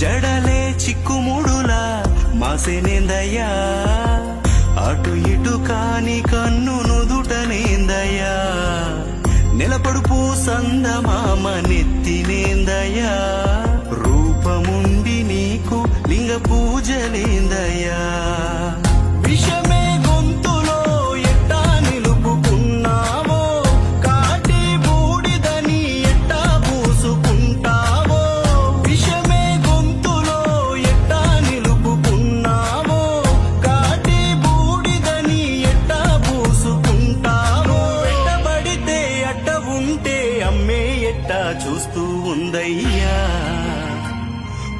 జడలే చిక్కుముడులా మాసేనేందయ్యా అటు ఇటు కాని కన్ను నుదుటనేందయ్యా నిలపడుపు సందమామ నెత్తినేందయ్యా రూపముండి నీకు లింగ పూజలేందయ్యా విషమే గొంతులో ఎట్టా నిలుపుకున్నావో కాటి బూడిదని ఎట్టా పూసుకుంటావో విషమే గొంతులో ఎట్టా నిలుపుకున్నావో కాటి బూడిదని ఎట్టా పూసుకుంటావో ఎట్టబడితే అట్ట ఉంటే అమ్మే ఎట్టా చూస్తూ ఉందయ్యా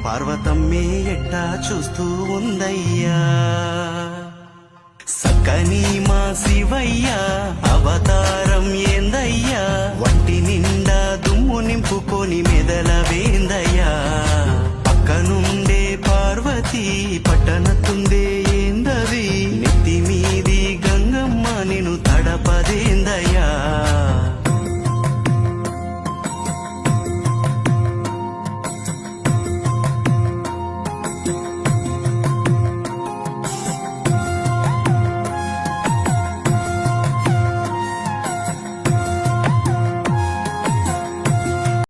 పార్వతమ్మే ఎట్టా చూస్తూ ఉందయ్యా సక్కని మా శివయ్యా అవతారం ఏందయ్యా వంటి నిండా దుమ్ము నింపుకొని